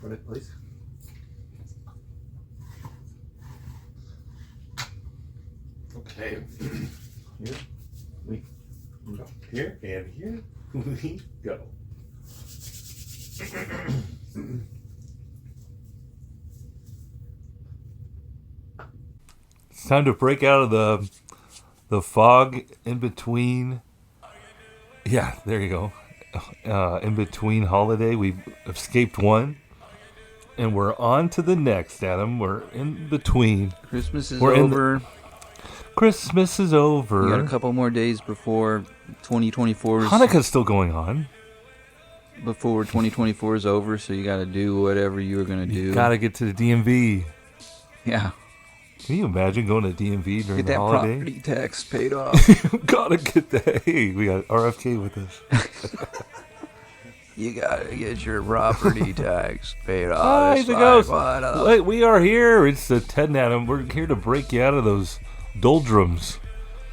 Run it, please. Okay. Here we go. Here and here we go. It's time to break out of the fog in between. Yeah, there you go. In between holiday, we've escaped one, and we're on to the next. Adam, we're in between. Christmas is over. Christmas is over. You got a couple more days before 2024. Hanukkah's still going on. Before 2024 is over, so you got to do whatever you were going to do. You got to get to the DMV. Yeah. Can you imagine going to DMV during the holiday? Get that property tax paid off. Gotta get that. Hey, we got RFK with us. You gotta get your property tax paid off. Hi, the ghost. Wait, we are here. It's the Ted and Adam. We're here to break you out of those doldrums.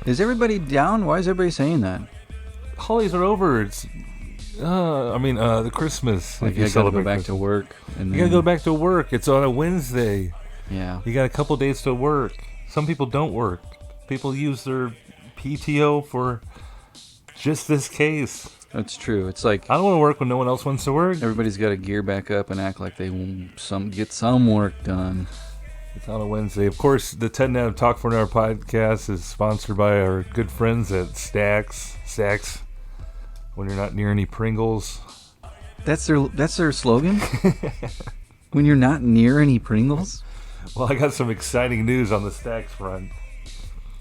Is everybody down? Why is everybody saying that? Holidays are over. It's, the Christmas. Like you gotta go back to work. And you gotta go back to work. It's on a Wednesday. Yeah. You got a couple days to work. Some people don't work. People use their PTO for just this case. That's true. It's like I don't want to work when no one else wants to work. Everybody's got to gear back up and act like they get some work done. It's on a Wednesday. Of course, the 10 Adam Talk for an Hour podcast is sponsored by our good friends at Stacks. When you're not near any Pringles. That's their slogan? When you're not near any Pringles? Well, I got some exciting news on the Stacks front.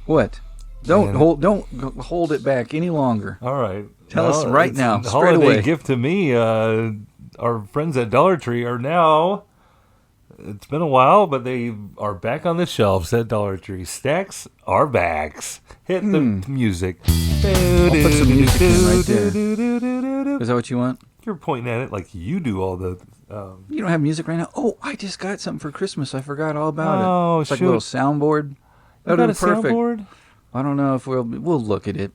What? Don't hold it back any longer. All right. Tell us right now, straight holiday away. Gift to me. Our friends at Dollar Tree are now. It's been a while, but they are back on the shelves at Dollar Tree. Stacks are backs. Hit the music. I'll put some music in right there. Is that what you want? You're pointing at it like you do all the. You don't have music right now? Oh, I just got something for Christmas. I forgot all about it. Oh, it's like a little soundboard. You got a soundboard? I don't know if we'll look at it.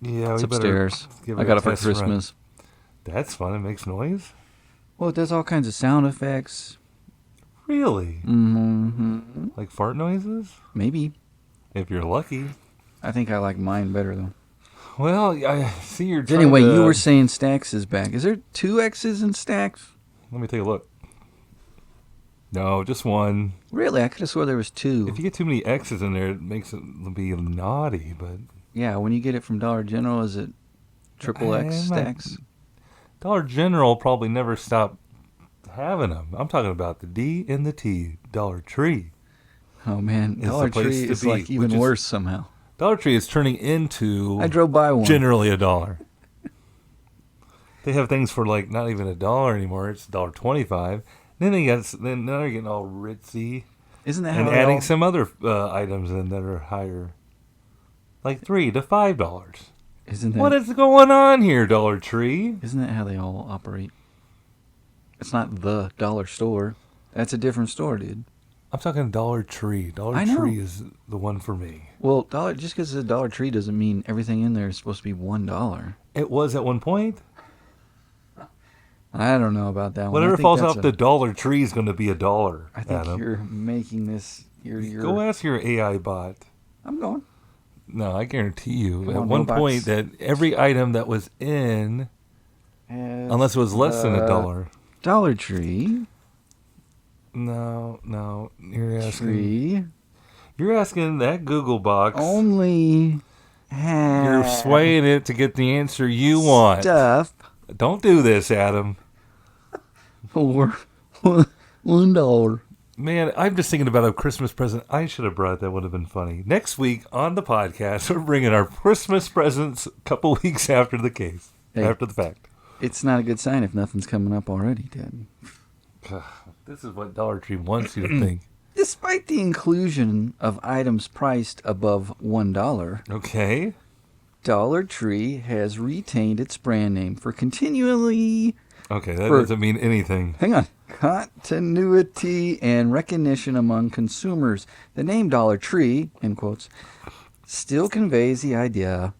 Yeah, it's upstairs. I got it for Christmas. Run. That's fun. It makes noise. Well, it does all kinds of sound effects. Really? Mm-hmm. Like fart noises? Maybe. If you're lucky. I think I like mine better, though. Well, I see you're trying Anyway, you were saying Stacks is back. Is there 2 X's in Stacks? Let me take a look. No, just one. Really? I could have swore there was 2. If you get too many X's in there, it makes it be naughty, but... Yeah, when you get it from Dollar General, is it XXX Stacks? Dollar General probably never stopped having them. I'm talking about the D and the T. Dollar Tree. Oh, man. Dollar Tree is like even worse somehow. Dollar Tree is turning into... I drove by one. Generally $1. They have things for like not even $1 anymore. It's $1.25. Then now they're getting all ritzy. Isn't that and adding some other items in that are higher, like $3 to $5. Isn't that what is going on here, Dollar Tree? Isn't that how they all operate? It's not the dollar store. That's a different store, dude. I'm talking Dollar Tree. Dollar Tree is the one for me. Well, just because it's a Dollar Tree doesn't mean everything in there is supposed to be $1. It was at one point. I don't know about that one. Whatever falls off the Dollar Tree is going to be $1. I think you're making this. Go ask your AI bot. I'm going. No, I guarantee you. At one point, that every item that was in, unless it was less than $1. Dollar Tree. No, you're asking. Tree. You're asking that Google box. Only. You're swaying it to get the answer you want. Stuff. Don't do this, Adam. For $1. Man, I'm just thinking about a Christmas present I should have brought. That would have been funny. Next week on the podcast, we're bringing our Christmas presents a couple weeks after the case, after the fact. It's not a good sign if nothing's coming up already, Dad. This is what Dollar Tree wants you to think. Despite the inclusion of items priced above $1, okay, Dollar Tree has retained its brand name for continually... Okay, that doesn't mean anything. Hang on. Continuity and recognition among consumers. The name Dollar Tree, in quotes, still conveys the idea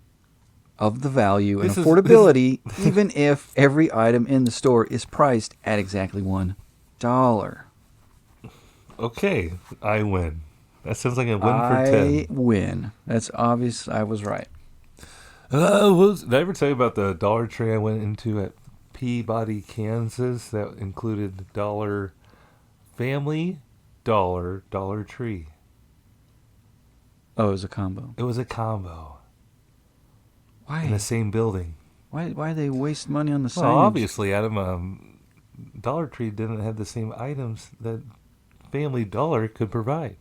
of the value and affordability, even if every item in the store is priced at exactly $1. dollar. Okay, I win. That sounds like a win for I 10. win. That's obvious. I was right. Did I ever tell you about the Dollar Tree I went into at Peabody, Kansas? That included Dollar Family, Dollar Tree. Oh, it was a combo. It was a combo Why? in the same building. Why they waste money on the signage? Well, obviously, Adam, Dollar Tree didn't have the same items that Family Dollar could provide.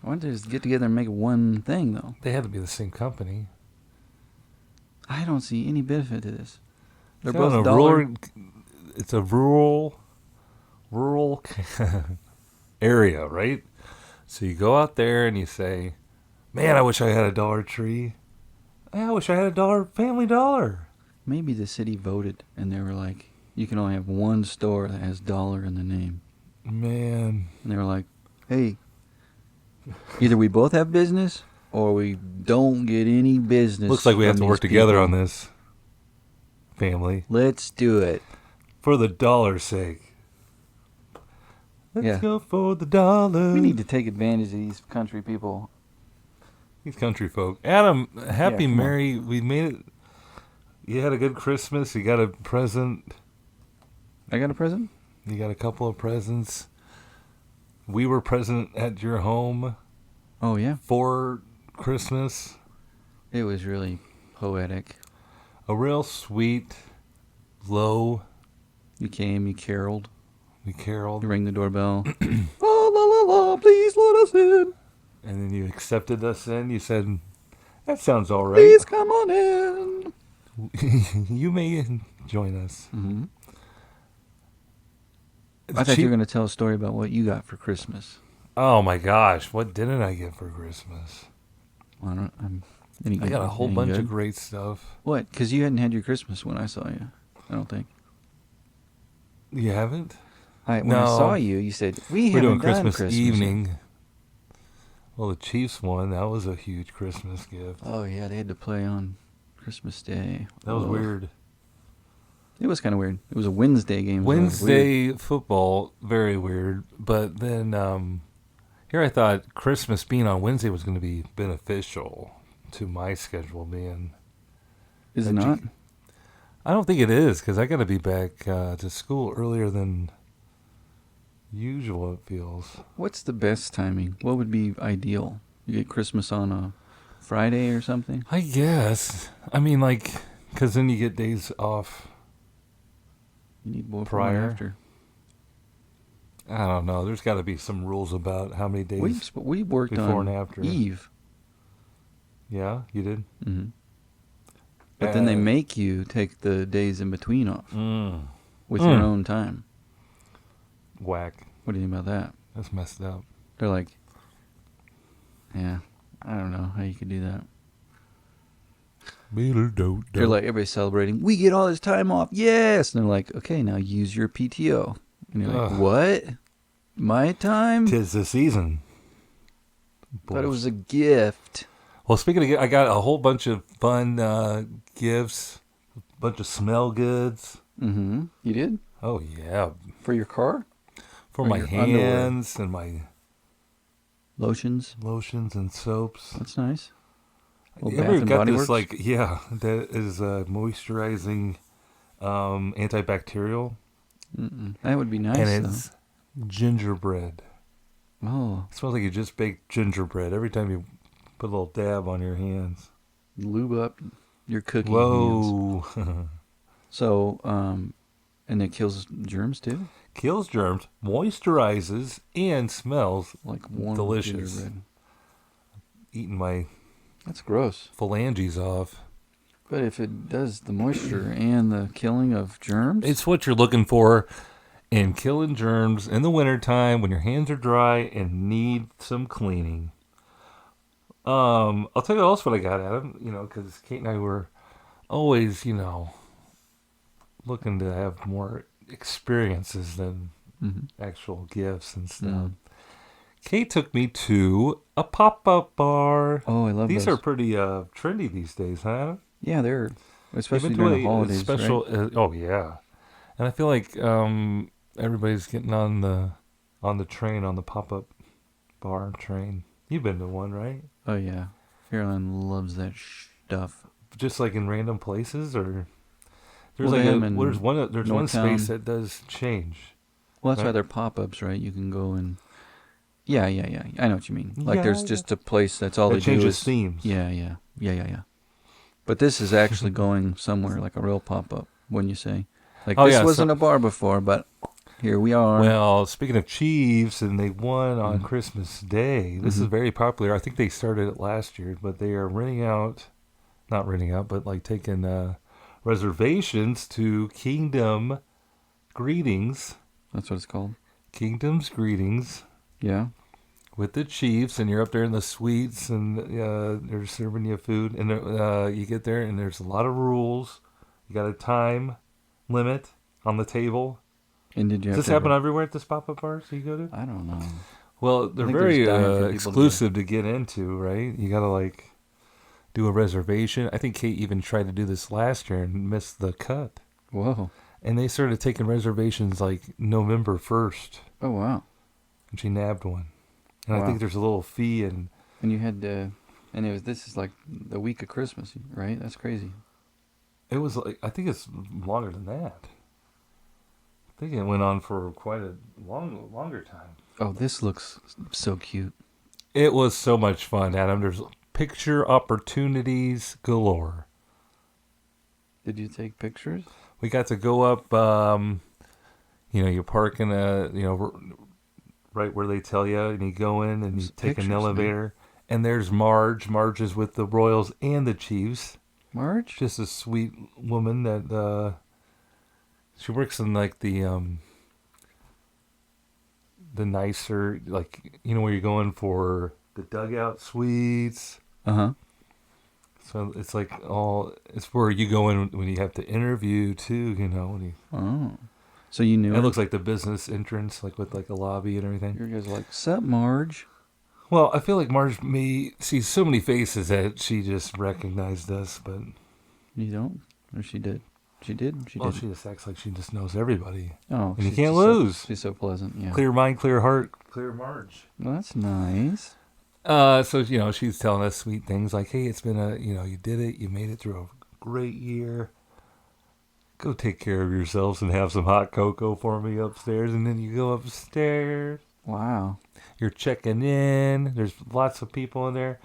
Why don't they just get together and make one thing, though? They had to be the same company. I don't see any benefit to this. They're It's both a dollar. it's a rural area, right? So you go out there and you say, "Man, I wish I had a Dollar Tree. I wish I had a Family Dollar." Maybe the city voted, and they were like, you can only have one store that has dollar in the name. Man, And they were like, hey, either we both have business, or we don't get any business. looks like we have from to work these together people. on this, family, Let's do it. for the dollar's sake. Let's Yeah. go for the dollar. We need to take advantage of these country people. These country folk. Adam, happy come on. Merry. We made it. You had a good Christmas. You got a present. I got a present? You got a couple of presents. We were present at your home Oh, yeah. for Christmas. It was really poetic. A real sweet, low. You came, you caroled, We caroled. you rang the doorbell. La la la la, please let us in. And then you accepted us in. You said, that sounds all right. Please come on in. You may join us. Mm-hmm. I thought you were going to tell a story about what you got for Christmas. Oh my gosh, what didn't I get for Christmas? I don't. I got a whole bunch of great stuff. What? Because you hadn't had your Christmas when I saw you. I don't think. You haven't? When I saw you, you said we We're doing haven't done Christmas evening. Well, the Chiefs won. That was a huge Christmas gift. Oh yeah, they had to play on Christmas Day. That was Ugh. weird. It was kind of weird. It was a Wednesday game. So Wednesday football, very weird. But then here I thought Christmas being on Wednesday was going to be beneficial to my schedule being. Is it not? I don't think it is because I got to be back to school earlier than usual, it feels. What's the best timing? What would be ideal? You get Christmas on a Friday or something? I guess. I mean, like, because then you get days off. You need more Prior. after. I don't know. There's got to be some rules about how many days We worked before on and after. Eve. Yeah, you did? Mm-hmm. But then they Uh, make you take the days in between off Mm. with your own time. Whack. What do you think about that? That's messed up. They're like, yeah, I don't know how you could do that. They're like, everybody's celebrating. We get all this time off. Yes. And they're like, okay, now use your PTO. And you're like, Ugh. what? My time? 'Tis the season. Thought it was a gift. Well, speaking of, I got a whole bunch of fun gifts, a bunch of smell goods. Mm-hmm. You did? Oh yeah, For your car? for Or my your underwear? hands and my Lotions? lotions and soaps. That's nice. Well, You Bath ever and got Body this Works? like that is moisturizing, antibacterial, Mm-mm. That would be nice, and it's gingerbread. though. Oh, It smells like you just baked gingerbread every time you put a little dab on your hands. lube up your cookie hands. Whoa. So, and it kills germs, too? Kills germs, moisturizes, and smells Like warm delicious. gingerbread. Eating my That's gross. phalanges off. But if it does the moisture and the killing of germs, It's what you're looking for in killing germs in the wintertime when your hands are dry and need some cleaning. I'll tell you else what I got, Adam. Because Kate and I were always, looking to have more experiences than actual gifts and stuff. Mm. Kate took me to a pop-up bar. Oh, I love These those. are pretty trendy these days, huh? Yeah, they're especially Even during to the a holidays, special. right? Oh yeah, and I feel like everybody's getting on the train, on the pop-up bar train. You've been to one, right? Oh yeah, Caroline loves that stuff. Just like in random places, or there's Well, like them in there's one space Northtown. that does change, Well, that's why right? they're pop-ups, right? You can go and yeah, yeah, yeah. I know what you mean. Like Yeah, there's yeah. just a place that's all That they do changes is themes. yeah, yeah, yeah, yeah, yeah. But this is actually going somewhere like a real pop-up, wouldn't you say? Like Oh this yeah. So wasn't a bar before, but here we are. well, speaking of Chiefs, and they won on Mm-hmm. Christmas Day. This Mm-hmm. is very popular. I think they started it last year, but they are not renting out, but like taking reservations to That's what it's called. Kingdom's Greetings Yeah. with the Chiefs, and you're up there in the suites, and they're serving you food, and you get there, and there's a lot of rules. You got a time limit on the table. And did you Does have this to have happen a? everywhere at this pop-up bars you go to? I don't know. Well, I they're think there's very dying for people to get. exclusive to get into, right? You gotta like do a reservation. I think Kate even tried to do this last year and missed the cut. Whoa. And they started taking reservations like November 1st, Oh wow. and she nabbed one. And I Wow. think there's a little fee, and And you had and it was this is like the week of Christmas, right? That's crazy. it was like, I think it's longer than that. I think it went on for quite a longer time. Oh, this looks so cute. It was so much fun, Adam. There's picture opportunities galore. Did you take pictures? We got to go up, you park in right where they tell you, and you go in and you There's take an pictures, man. elevator. And there's Marge. Marge is with the Royals and the Chiefs. Marge? Just a sweet woman that she works in like the nicer, like, where you're going for the dugout suites. Uh-huh. So it's like it's where you go in when you have to interview too, when you. Oh. So you knew It her? looks like the business entrance, like with like a lobby and everything. Your guys are like, sup, Marge? Well, I feel like Marge sees so many faces that she just recognized us, but You don't? Or she did? She did? She well, did. she just acts like she just knows everybody, Oh, and you she's can't just lose. she's so pleasant, yeah. Clear mind, clear heart, clear Marge. Well, that's nice. So she's telling us sweet things like, "Hey, it's been you did it, you made it through a great year. Go take care of yourselves and have some hot cocoa for me upstairs." And then you go upstairs. Wow. You're checking in. There's lots of people in there.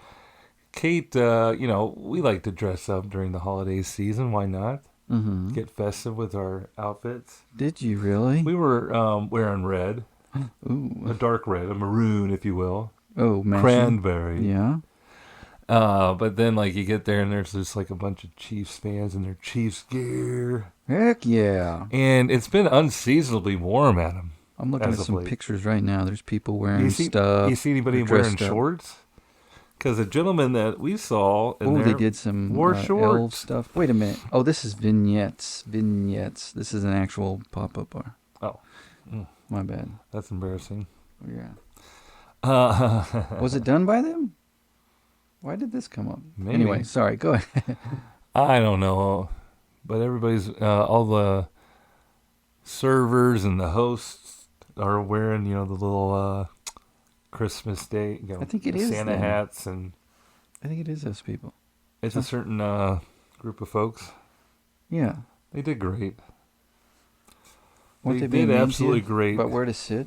Kate, we like to dress up during the holiday season. Why not? Mm-hmm. Get festive with our outfits. Did you really? We were wearing red, a Ooh. dark red, a maroon, if you will, Oh, matching? cranberry. Yeah. But then like you get there and there's just like a bunch of Chiefs fans in their Chiefs gear, Heck yeah. and it's been unseasonably warm, Adam. I'm looking at As of some late. pictures right now. There's people wearing You see, stuff. you see anybody They're wearing dressed up. shorts? Because the gentleman that we saw, in Oh, there they did some wore elf shorts. stuff. Wait a minute. Oh, this is vignettes. Vignettes. This is an actual pop-up bar. Oh, My bad. that's embarrassing. Yeah. Uh, Was it done by them? Why did this come up? Maybe. Anyway, sorry. Go ahead. I don't know, but everybody's all the servers and the hosts are wearing the little Christmas Day I think it is Santa them. hats, and I think it is those people. it's a certain group of folks. Yeah. They did great. Won't They be did mean to absolutely you? great. But where to sit?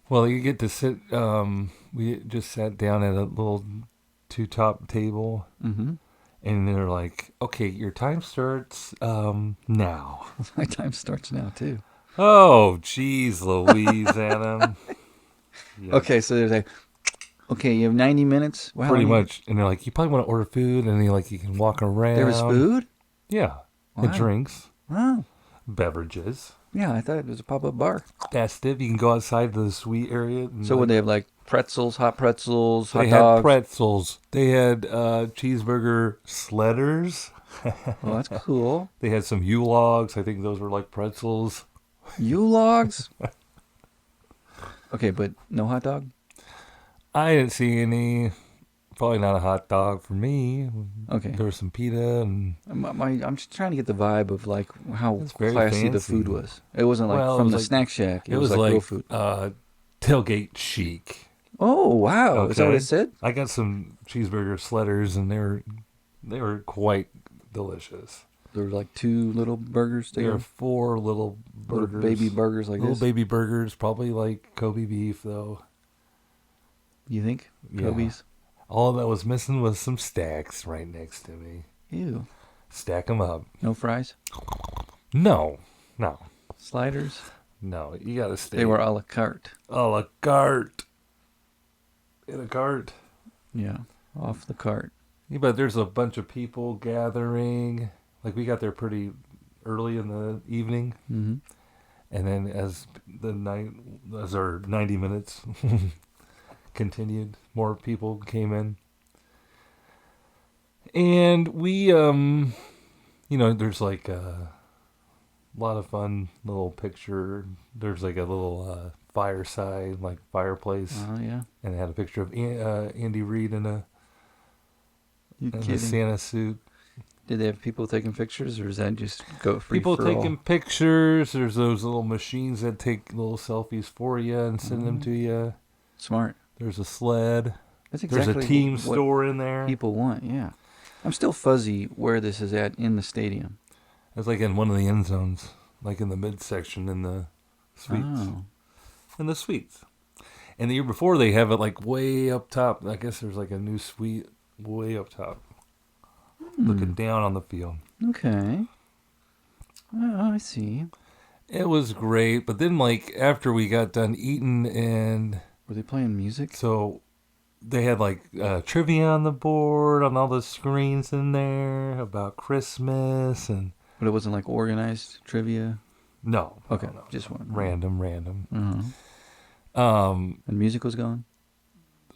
Well, you get to sit. We just sat down at a little two-top table, Mm-hmm. and they're like, "Okay, your time starts now." My time starts now, too. Oh, jeez, Louise, Adam. Yeah, Okay, so there's okay, you have 90 minutes? Well, how pretty long- much. And they're like, "You probably want to order food," and you can walk around. There was food? Yeah, and Wow. drinks, Wow. beverages. Yeah, I thought it was a pop-up bar. Festive. You can go outside to the suite area. And So would they have like pretzels, hot pretzels, hot They dogs? had pretzels. They had cheeseburger sledders. Well, that's cool. They had some U-logs. I think those were like pretzels. U-logs? Okay, but no hot dog? I didn't see any Probably not a hot dog for me. Okay. There was some pita and I'm just trying to get the vibe of like how it's very classy the fancy. food was. It wasn't like Well, it from was the like snack shack. It it was was like real like food. tailgate chic. Oh wow! Is that what Okay. it said? I got some cheeseburger sledders and they were quite delicious. There were like two little burgers There are together, 4 little little burgers. baby burgers like Little this. baby burgers, probably like Kobe beef though. You think? Yeah. Kobe's? All that was missing was some stacks right next to me. Ew. Stack them up. No fries? No. Sliders? No. You gotta stay. They were a la carte. a la carte. In a cart. Yeah, off the cart. Yeah, but there's a bunch of people gathering. Like we got there pretty early in the evening, Mm-hmm. and then as our 90 minutes continued, more people came in, and we there's like a lot of fun little picture. There's like a little fireside, like fireplace, Oh yeah. and it had a picture of Andy Reid in a Kidding? Santa suit. Did they have people taking pictures, or is that just go free People for taking all? pictures. There's those little machines that take little selfies for you and send them to you. Smart. There's a sled. That's exactly There's a team what store in there. people want. Yeah. I'm still fuzzy where this is at in the stadium. It's like in one of the end zones, like in the midsection in the suites. Oh. In the suites. And the year before they have it like way up top. I guess there's like a new suite way up top, looking down on the field. Okay. Oh, I see. It was great, but then like after we got done eating, and Were they playing music? so they had like trivia on the board on all the screens in there about Christmas and But it wasn't like organized trivia? no, Okay, no, just one. random. Uh-huh. And music was going?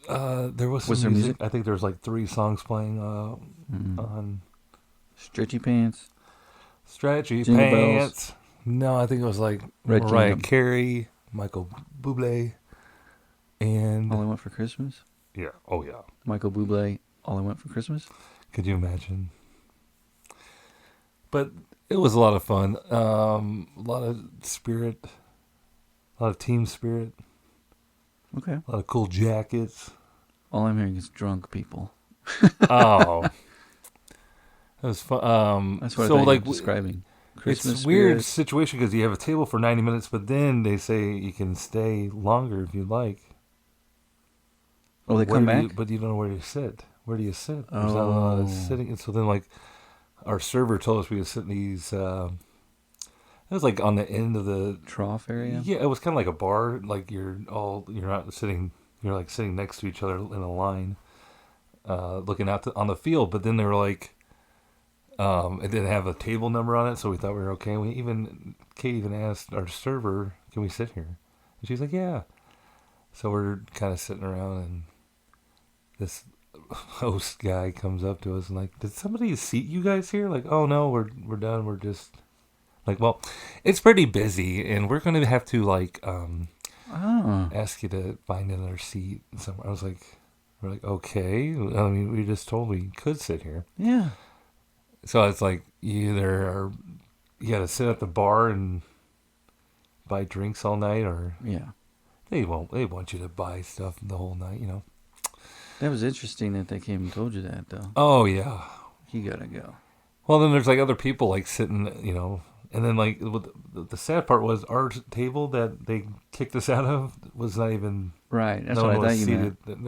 There was some Was there music. music? I think there was like 3 songs playing on Stretchy Pants? Stretchy Jingle Pants. No, I think it was like Red Mariah Kingdom. Carey, Michael Bublé, and All I Want for Christmas? yeah, oh yeah. Michael Bublé, All I Want for Christmas? Could you imagine? But it was a lot of fun. A lot of spirit, a lot of team spirit, Okay. a lot of cool jackets. All I'm hearing is drunk people. Oh, it was fun. That's what so I thought like you were describing. Christmas it's a weird spirit. situation because you have a table for 90 minutes, but then they say you can stay longer if you like. Oh, they come back? But you don't know where you sit. Where do you sit? There's not a lot of Oh. sitting. And so then, like, our server told us we could sit in these. It was like on the end of the. Trough area? Yeah, it was kind of like a bar. Like you're not sitting. You're like sitting next to each other in a line, looking out on the field. But then they were like, it didn't have a table number on it, so we thought we were okay. Kate even asked our server, "Can we sit here?" And she's like, "Yeah." So we're kind of sitting around, and this host guy comes up to us and like, "Did somebody seat you guys here?" Like, "Oh no, we're done. We're just like, well, it's pretty busy, and we're gonna have to like Oh. ask you to find another seat somewhere." I was like, "We're like, okay. I mean, we just told we could sit here." Yeah. So it's like you got to sit at the bar and buy drinks all night, or Yeah. they want you to buy stuff the whole night, you know. That was interesting that they came and told you that, though. Oh yeah. You gotta go. Well, then there's like other people like sitting, you know, and then like the sad part was our table that they kicked us out of was not even. Right. That's no what one I thought was you seated. meant.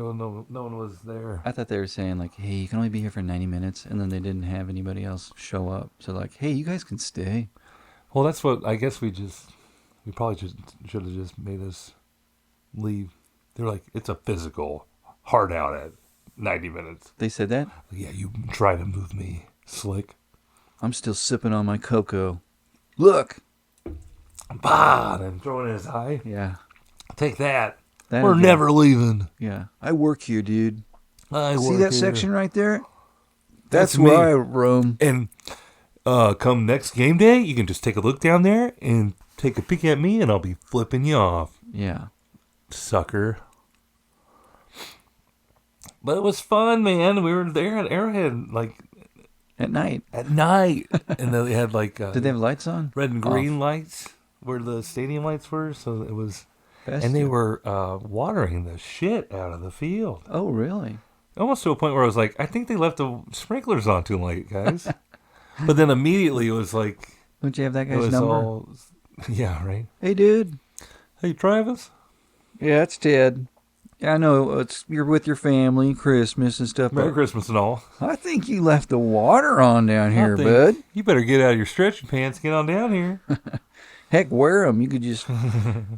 No one was there. I thought they were saying, like, hey, you can only be here for 90 minutes, and then they didn't have anybody else show up. So, like, hey, you guys can stay. Well, that's what I guess we probably just should have just made us leave. They're like, it's a physical hard out at 90 minutes. They said that? Yeah, you try to move me, slick. I'm still sipping on my cocoa. Look! Bah! And throw it in his eye. Yeah. Take that. That We're again. never leaving. Yeah. I work here, dude. I See work that here. section right there? That's That's where me. I roam. And come next game day, you can just take a look down there and take a peek at me, and I'll be flipping you off, Yeah. sucker. But it was fun, man. We were there at Arrowhead like At night. at night, and they had like Did they have lights on? red and green Off. lights where the stadium lights were. So it was, and they Festive. were watering the shit out of the field, Oh, really? almost to a point where I was like, I think they left the sprinklers on too late, guys. But then immediately it was like Don't you have that it guy's was number? all, yeah, right. Hey, dude. Hey, Travis. Yeah, it's Ted. Yeah, I know you're with your family, Christmas and stuff. Merry But Christmas and all. I think you left the water on down here, I think bud. you better get out of your stretching pants, get on down here. Heck, wear them. You could just,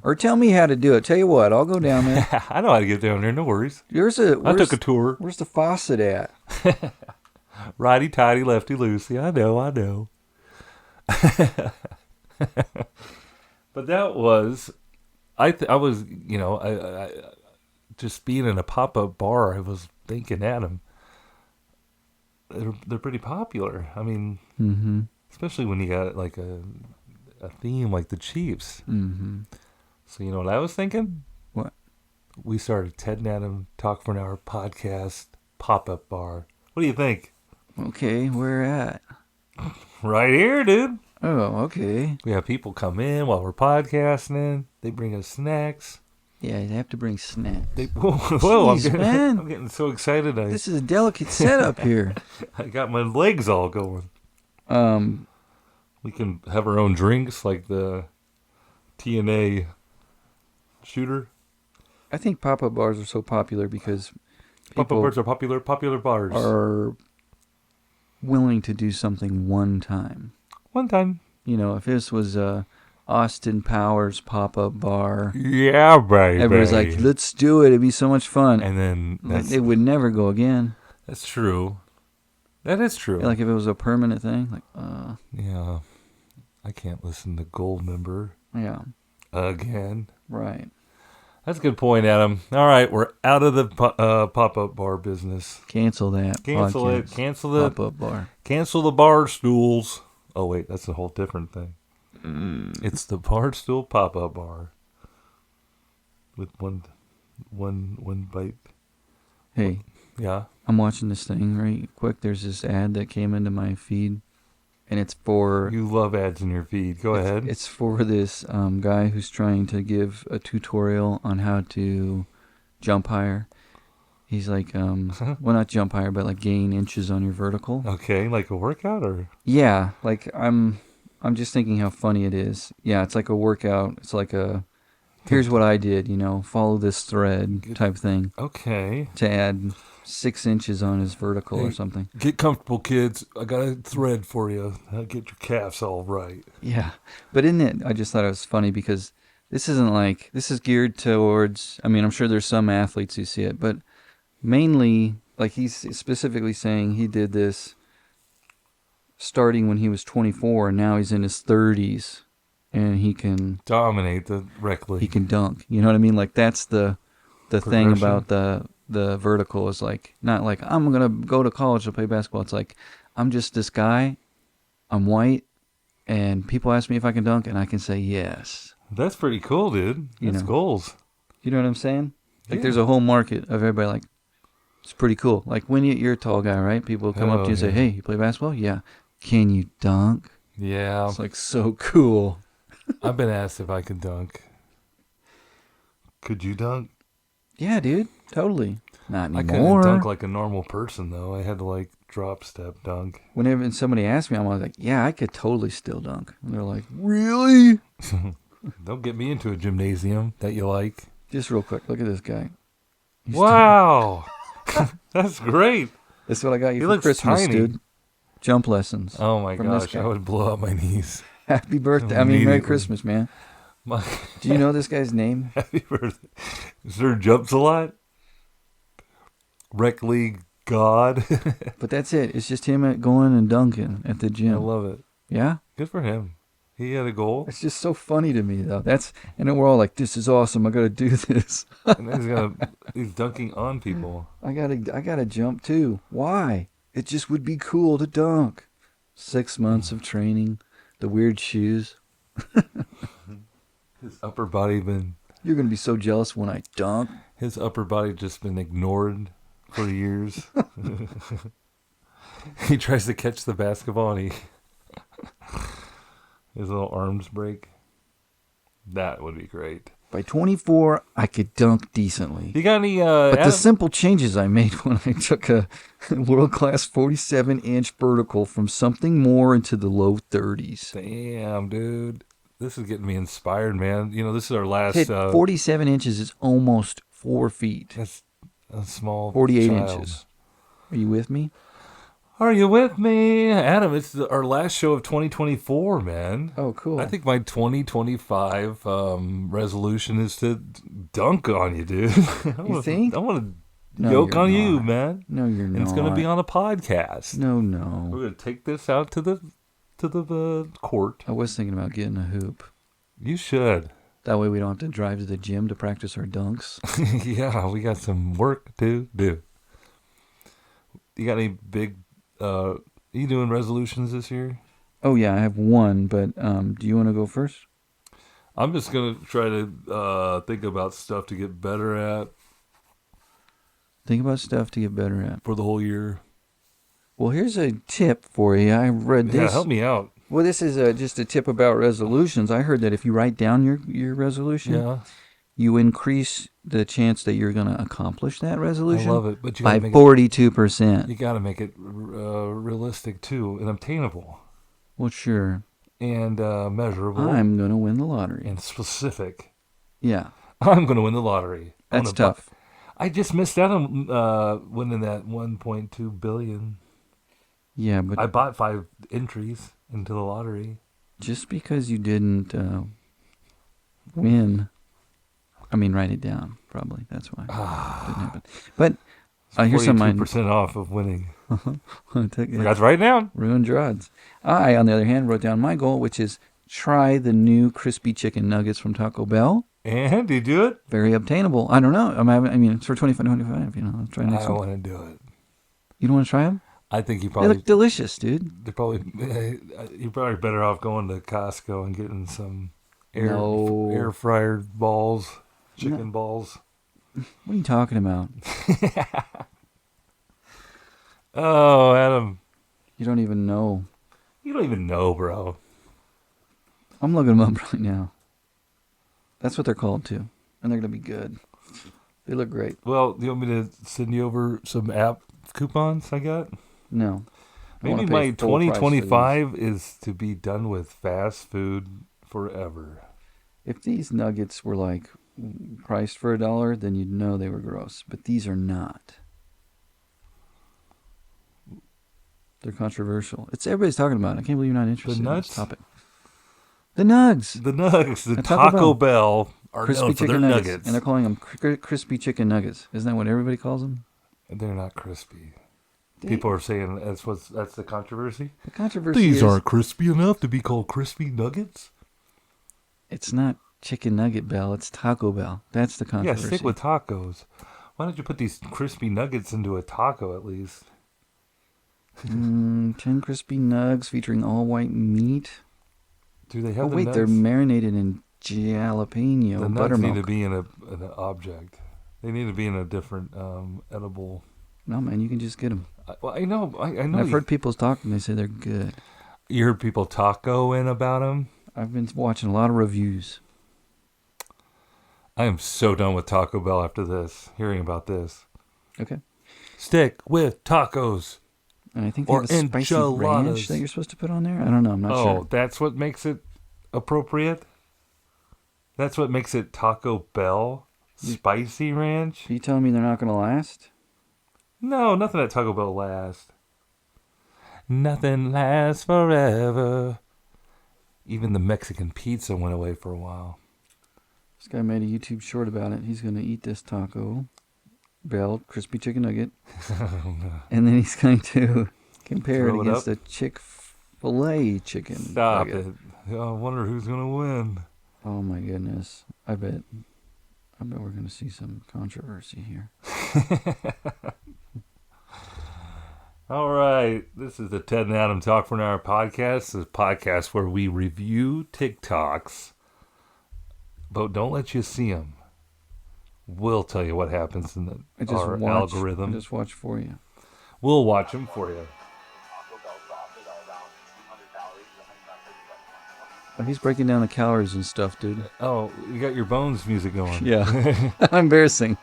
or tell me how to do it. Tell you what, I'll go down there. I know how to get down there. No worries. I took a tour. Where's the faucet at? Righty tighty, lefty loosey. I know. But that was, I was, I just being in a pop-up bar, I was thinking at them. They're pretty popular. I mean, Mm-hmm. especially when you got like a theme like the Chiefs. Mm-hmm. So you know what I was thinking? What? We started Ted and Adam Talk for an Hour podcast pop-up bar. What do you think? Okay, where at? Right here, dude. Oh, okay. We have people come in while we're podcasting. They bring us snacks. Yeah, you have to bring snacks. Whoa, Jeez, man. I'm getting so excited. This is a delicate setup here. I got my legs all going. Um, We can have our own drinks like the TNA shooter. I think pop-up bars are so popular because Pop-up people bars are popular bars. are willing to do something one time. One time. You know, if this was Austin Powers pop-up bar, Yeah, baby. everybody's like, let's do it. It'd be so much fun. And then that's, It would never go again. that's true. That is true. Like if it was a permanent thing, like, Yeah. I can't listen to Goldmember yeah, again. right. That's a good point, Adam. All right, we're out of the pop-up bar business. Cancel that. Cancel podcast. it. Cancel the Pop-up bar. Cancel the bar stools. Oh wait, that's a whole different thing. It's the bar stool pop-up bar with one bite. Hey, Yeah. I'm watching this thing right quick. There's this ad that came into my feed, and it's for You love ads in your feed. Go ahead. It's for this guy who's trying to give a tutorial on how to jump higher. He's like, well, not jump higher, but like gain inches on your vertical. Okay, like a workout or Yeah, like I'm just thinking how funny it is. Yeah, it's like a workout. It's like a, here's what I did, follow this thread type thing okay. to add 6 inches on his vertical or something. Get comfortable, kids. I got a thread for you. I'll get your calves all right. Yeah, but in it, I just thought it was funny because this is geared towards, I mean, I'm sure there's some athletes who see it, but mainly, like he's specifically saying he did this starting when he was 24 and now he's in his 30s and he can Dominate the rec league. he can dunk. You know what I mean? Like that's the thing Progression. about the vertical is like not like I'm going to go to college to play basketball. It's like I'm just this guy. I'm white and people ask me if I can dunk and I can say yes. That's pretty cool, dude. You That's know. goals. You know what I'm saying? Like Yeah. there's a whole market of everybody like it's pretty cool. Like when you're a tall guy, right? People come up to you and say, yeah. "Hey, you play basketball?" "Yeah." "Can you dunk?" Yeah. It's like so cool. I've been asked if I can dunk. Could you dunk? Yeah, dude. Totally. Not I anymore. couldn't dunk like a normal person, though. I had to, like, drop step dunk. Whenever somebody asks me, I'm always like, "Yeah, I could totally still dunk." And they're like, "Really?" Don't get me into a gymnasium that you like. Just real quick, look at this guy. Wow. That's great. This is what I got you He for looks Christmas, tiny. dude. Jump lessons. Oh, my From this gosh. guy. I would blow out my knees. Happy birthday. I mean, Merry Immediately. Christmas, man. My Do you know this guy's name? happy birthday. Sir jumps a lot. Rec league god. But that's it. It's just him going and dunking at the I gym. love it. Yeah? Good for him. He had a goal. It's just so funny to me, though. And then we're all like, "This is awesome. I got to do this. And then he's dunking on people. I gotta jump too. Why? It just would be cool to dunk. 6 months of training, the weird shoes. His upper body been You're gonna be so jealous when I dunk. His upper body just been ignored for years. He tries to catch the basketball and his little arms break. That would be great. By 24, I could dunk decently. You got any? But the simple changes I made when I took a world-class 47-inch vertical from something more into the low 30s. Damn, dude. This is getting me inspired, man. You know, this is our last... 47 inches is almost 4 feet. That's a small 48 child. inches. Are you with me? Are you with me? Adam, it's our last show of 2024, man. Oh, cool. I think my 2025 resolution is to dunk on you, dude. You think? I want to yoke on you, man. No, you're not. And it's going to be on a podcast. No. We're going to take this out to the court. I was thinking about getting a hoop. You should. That way we don't have to drive to the gym to practice our dunks. Yeah, we got some work to do. You got any big... are you doing resolutions this year? Oh, yeah, I have one, but do you want to go first? I'm just going to try to think about stuff to get better at. Think about stuff to get better at. For the whole year. Well, here's a tip for you. I read this. Yeah, help me out. Well, this is just a tip about resolutions. I heard that if you write down your resolution, you increase the chance that you're going to accomplish that resolution. I love it, but you by 42%. You got to make it realistic too and obtainable. Well, sure. And measurable. I'm going to win the lottery. And specific. Yeah. I'm going to win the lottery. That's tough. I just missed out on winning that $1.2 billion. Yeah, but I bought 5 entries into the lottery. Just because you didn't win, I mean, write it down. Probably that's why it didn't happen. But here's some mine. 42% off of winning. Forgot to write it down. Ruined your odds. I, on the other hand, wrote down my goal, which is try the new crispy chicken nuggets from Taco Bell. And did you do it? Very obtainable. I don't know. I mean, it's for $25.25. You know, let's try next I don't one. want to do it. You don't want to try them? I think you They probably look delicious, dude. They're probably you're probably better off going to Costco and getting some air fryer balls, chicken balls. What are you talking about? Oh, Adam, you don't even know. You don't even know, bro. I'm looking them up right now. That's what they're called too, and they're gonna be good. They look great. Well, do you want me to send you over some app coupons I got? No. Maybe my 2025 is to be done with fast food forever. If these nuggets were like priced for $1, then you'd know they were gross. But these are not. They're controversial. Everybody's talking about it. I can't believe you're not interested in this topic. The nugs. The nugs. The Taco Bell are known for their nuggets. And they're calling them crispy chicken nuggets. Isn't that what everybody calls them? They're not crispy. People are saying that's the controversy. The controversy These aren't crispy enough to be called crispy nuggets. It's not Chicken Nugget Bell. It's Taco Bell. That's the controversy. Yeah, stick with tacos. Why don't you put these crispy nuggets into a taco at least? 10 crispy nugs featuring all white meat. Do they have the nugs? They're marinated in jalapeno the buttermilk. Nugs need to be in an object. They need to be in a different edible. No, man, you can just get them. I know. I've heard people talking. They say they're good. You heard people taco-ing about them? I've been watching a lot of reviews. I am so done with Taco Bell after this, hearing about this. Okay. Stick with tacos. And I think they have a spicy ranch that you're supposed to put on there. I don't know. I'm not sure. Oh, that's what makes it appropriate? That's what makes it Taco Bell? Spicy ranch? Are you telling me they're not going to last? No, nothing at Taco Bell lasts. Nothing lasts forever. Even the Mexican pizza went away for a while. This guy made a YouTube short about it. He's going to eat this Taco Bell crispy chicken nugget. And then he's going to compare it against a Chick-fil-A chicken Stop nugget. it. I wonder who's going to win. Oh my goodness. I bet we're going to see some controversy here. All right. This is the Ted and Adam Talk for an Hour podcast. This is a podcast where we review TikToks, but don't let you see them. We'll tell you what happens in our I algorithm. just watch for you. We'll watch them for you. Oh, he's breaking down the calories and stuff, dude. Oh, you got your Bones music going. Yeah. Embarrassing.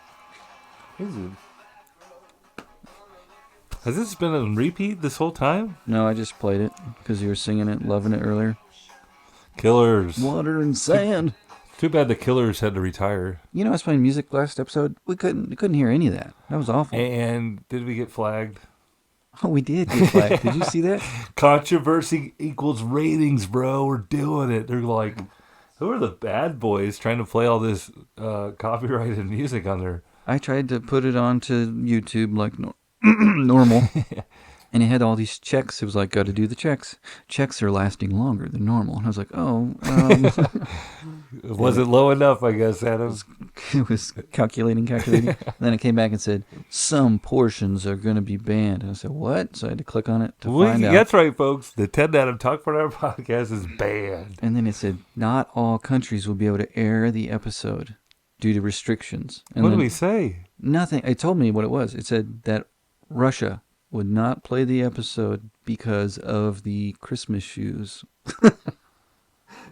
Has this been on repeat this whole time? No, I just played it because you were singing it, loving it earlier. Killers. Water and sand. Too bad the Killers had to retire. You know, I was playing music last episode. We couldn't hear any of that. That was awful. And did we get flagged? Oh, we did get flagged. Did you see that? Controversy equals ratings, bro. We're doing it. They're like, who are the bad boys trying to play all this copyrighted music on their... I tried to put it onto YouTube like normal, and it had all these checks. It was like, got to do the checks. Checks are lasting longer than normal. And I was like, oh. It wasn't low enough, I guess, Adam. It was calculating. And then it came back and said, some portions are going to be banned. And I said, what? So I had to click on it to find out. That's right, folks. The Ted Adam Talk for Our podcast is banned. And then it said, not all countries will be able to air the episode due to restrictions. And what did we say? Nothing. It told me what it was. It said that Russia would not play the episode because of the Christmas shoes.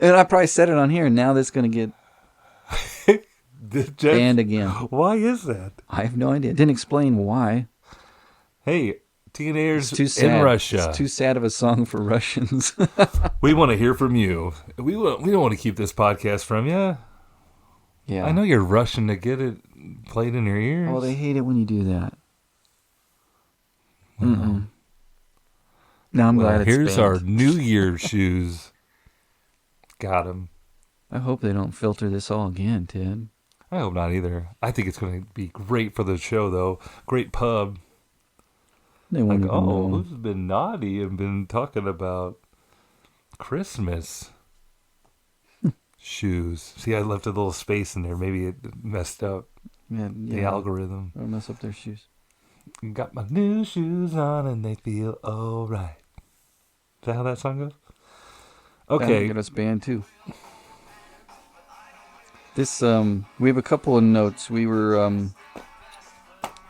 And I probably said it on here, and now that's going to get banned again. Why is that? I have no idea. It didn't explain why. Hey, teenagers in Russia. It's too sad of a song for Russians. We want to hear from you. We don't want to keep this podcast from you. Yeah. I know you're rushing to get it played in your ears. Oh, they hate it when you do that. Well, now I'm glad it's here's banned. our New Year's shoes. Got them. I hope they don't filter this all again, Ted. I hope not either. I think it's going to be great for the show, though. Great pub. They won't Like, even know. who's been naughty and been talking about Christmas shoes? See, I left a little space in there. Maybe it messed up the algorithm. I'll mess up their shoes. Got my new shoes on and they feel alright. Is that how that song goes? Okay. That'll get us banned too. This we have a couple of notes. We were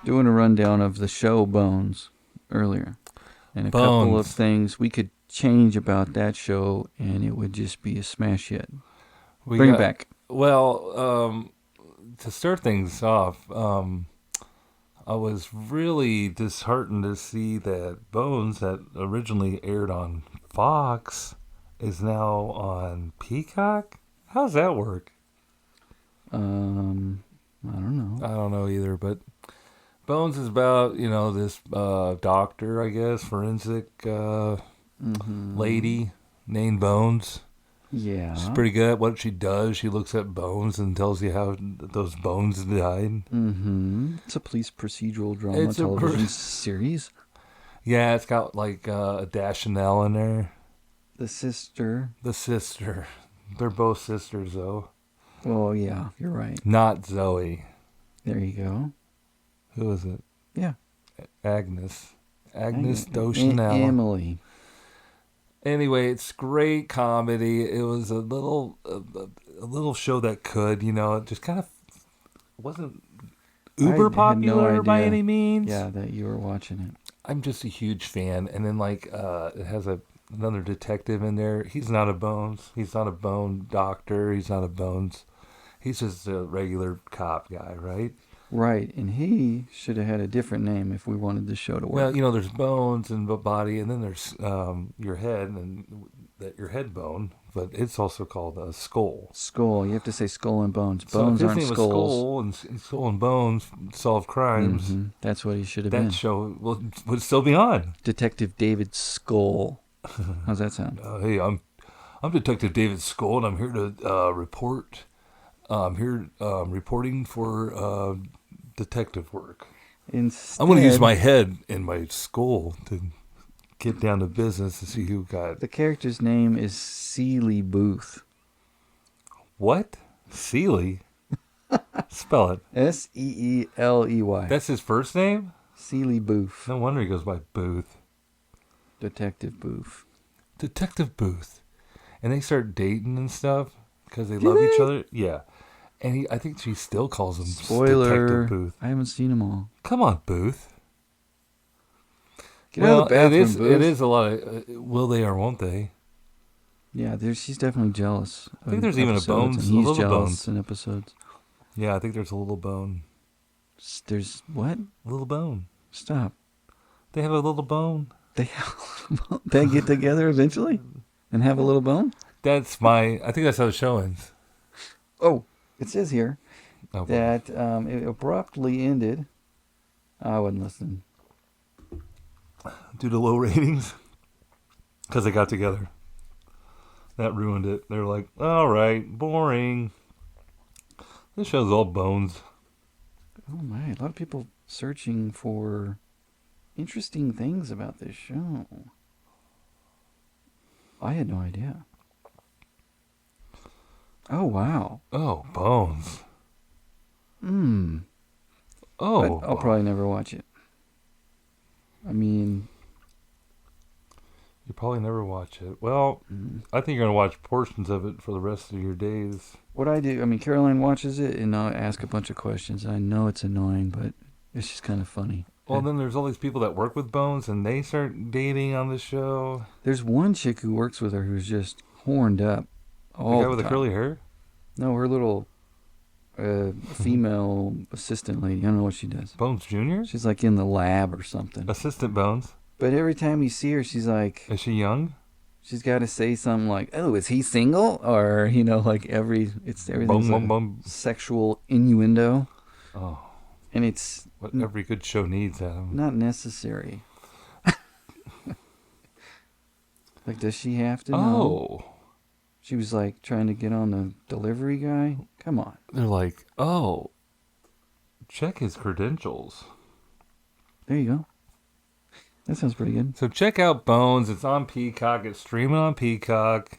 doing a rundown of the show Bones earlier, and a couple of things we could change about that show, and it would just be a smash hit. Bring it back. Well, to start things off, I was really disheartened to see that Bones, that originally aired on Fox, is now on Peacock. How's that work? I don't know. I don't know either, but Bones is about, this doctor, I guess, forensic lady named Bones. Yeah. She's pretty good at what she does. She looks at bones and tells you how those bones died. Mm-hmm. It's a police procedural drama television series. Yeah, it's got like a dash and L in there. The sister. They're both sisters, though. Oh, yeah, you're right. Not Zoe. There you go. Who is it? Yeah. Agnes Dochanel. Emily. Anyway, it's great comedy. It was a little show that could, it just kind of wasn't uber popular by any means. Yeah, that you were watching it. I'm just a huge fan. And then it has another detective in there. He's not a Bones. He's not a bone doctor. He's not a Bones. He's just a regular cop guy, right? Right, and he should have had a different name if we wanted the show to work. Well, there's bones and body, and then there's your head and your head bone, but it's also called a skull. Skull. You have to say skull and bones. Bones aren't skulls. Skull and bones solve crimes. Mm-hmm. That's what he should have been. That show would still be on. Detective David Skull. How's that sound? Hey, I'm Detective David Skull, and I'm here to report. I'm here reporting for detective work. Instead, I'm going to use my head and my skull to get down to business to see who got... The character's name is Seeley Booth. What? Seeley? Spell it. Seeley. That's his first name? Seeley Booth. No wonder he goes by Booth. Detective Booth. Detective Booth. And they start dating and stuff because they love each other? Yeah. And I think she still calls him Spoiler. Detective Booth. I haven't seen them all. Come on, Booth. Get out of the bathroom, it Booth. is a lot of will they or won't they? Yeah, she's definitely jealous. I think there's even a Bones. Bones, And a he's little jealous Bones. in episodes. Yeah, I think there's a little bone. There's what? A little bone. Stop. They have a little bone. They get together eventually and have a little bone? I think that's how the show ends. Oh, it says here Oh, that it abruptly ended. I wasn't listening. due to low ratings, because they got together. That ruined it. They were like, all right, boring. This show's all bones. Oh my, a lot of people searching for interesting things about this show. I had no idea. Oh, wow. Oh, bones. Oh. But I'll probably never watch it. I mean... You probably never watch it. Well, I think you're going to watch portions of it for the rest of your days. What I do, I mean, Caroline watches it and I'll ask a bunch of questions. I know it's annoying, but it's just kind of funny. Well, then there's all these people that work with Bones, and they start dating on the show. There's one chick who works with her who's just horned up all The guy with the time. curly hair? No, her little female assistant lady. I don't know what she does. Bones Jr.? She's like in the lab or something. Assistant Bones. But every time you see her, she's like... Is she young? She's got to say something like, "Oh, is he single?" Or like everything's Boom, like sexual innuendo. Oh, and it's what every good show needs, Adam. Not necessary. Like, does she have to know? Oh, she was like trying to get on the delivery guy. Come on. They're like, oh, check his credentials. There you go. That sounds pretty good. So check out Bones. It's on Peacock. It's streaming on Peacock.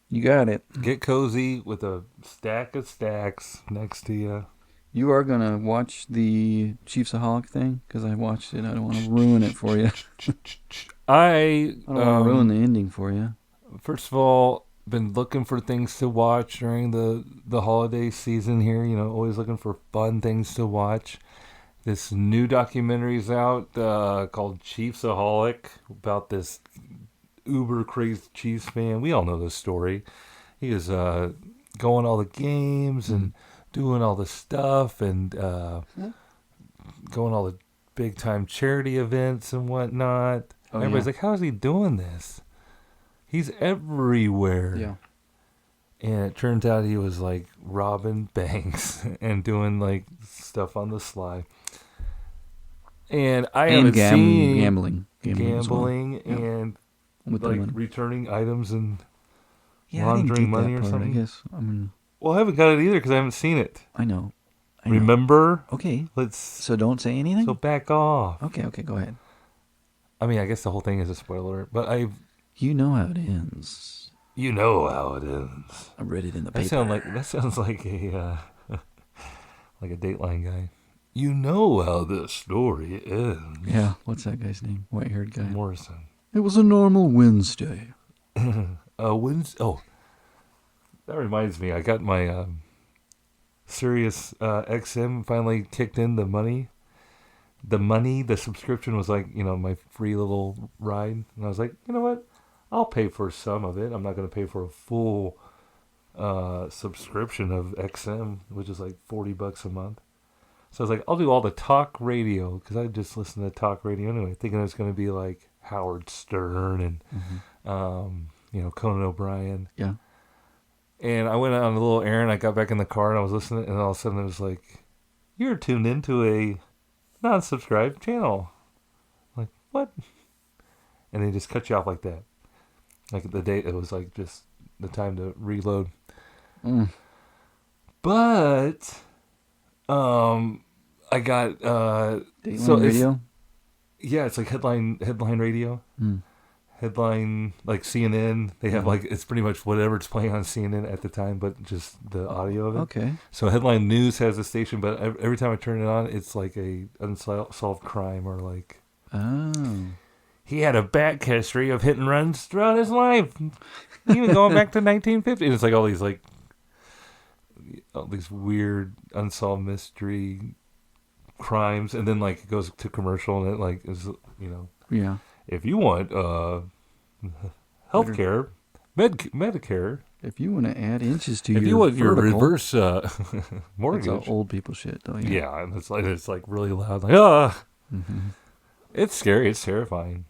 You got it. Get cozy with a stack of stacks next to you. You are going to watch the Chiefsaholic thing? Because I watched it. I don't want to ruin it for you. I don't want to ruin the ending for you. First of all, been looking for things to watch during the holiday season here. Always looking for fun things to watch. This new documentary's out called Chiefsaholic, about this uber crazy Chiefs fan. We all know this story. He is going all the games and doing all the stuff and going all the big time charity events and whatnot. Everybody's like, how is he doing this? He's everywhere. Yeah. And it turns out he was like robbing banks and doing like stuff on the sly. And I haven't seen gambling well. And with like returning items and laundering laundering money or something. I guess. Well, I haven't got it either because I haven't seen it. I know. Remember? Okay. So don't say anything. So back off. Okay. Go ahead. I mean, I guess the whole thing is a spoiler, but You know how it ends. You know how it ends. I read it in the paper. That sounds like a like a Dateline guy. You know how this story ends. Yeah, what's that guy's name? White-haired guy. Morrison. It was a normal Wednesday. Wednesday. Oh, that reminds me. I got my Sirius XM finally kicked in the money. The subscription was like, my free little ride. And I was like, you know what? I'll pay for some of it. I'm not going to pay for a full subscription of XM, which is like $40 a month. So I was like, I'll do all the talk radio, because I just listen to talk radio anyway, thinking it was going to be like Howard Stern and, Conan O'Brien. Yeah. And I went on a little errand. I got back in the car and I was listening, and all of a sudden it was like, you're tuned into a non-subscribed channel. I'm like, what? And they just cut you off like that. Like the date, it was like just the time to reload. But I got Dateline Radio? It's like headline radio. Headline, like CNN. They have like, it's pretty much whatever it's playing on CNN at the time, but just the audio of it. Okay. So Headline News has a station, but every time I turn it on, it's like a unsolved crime or like... Oh. He had a back history of hit and runs throughout his life. Even going back to 1950. And it's like all these like all these weird unsolved mystery crimes, and then like it goes to commercial, and it like is Yeah. if you want healthcare, Medicare, If you want to add inches to if your you want your vertical, reverse that's mortgage, all old people shit, though. Yeah. yeah, and it's like really loud, like ah, Mm-hmm. it's scary, it's terrifying.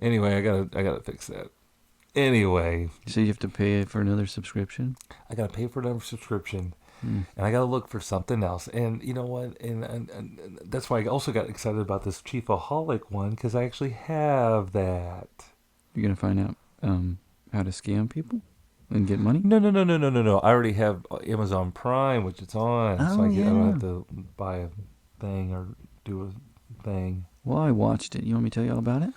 Anyway, I gotta fix that. Anyway, So you have to pay for another subscription? I gotta pay for another subscription, Mm. and I gotta look for something else. And you know what? And that's why I also got excited about this Chiefaholic one, because I actually have that. You're going to find out how to scam people and get money? No. I already have Amazon Prime, which it's on, Oh, so I yeah. don't have to buy a thing or do a thing. Well, I watched it. You want me to tell you all about it?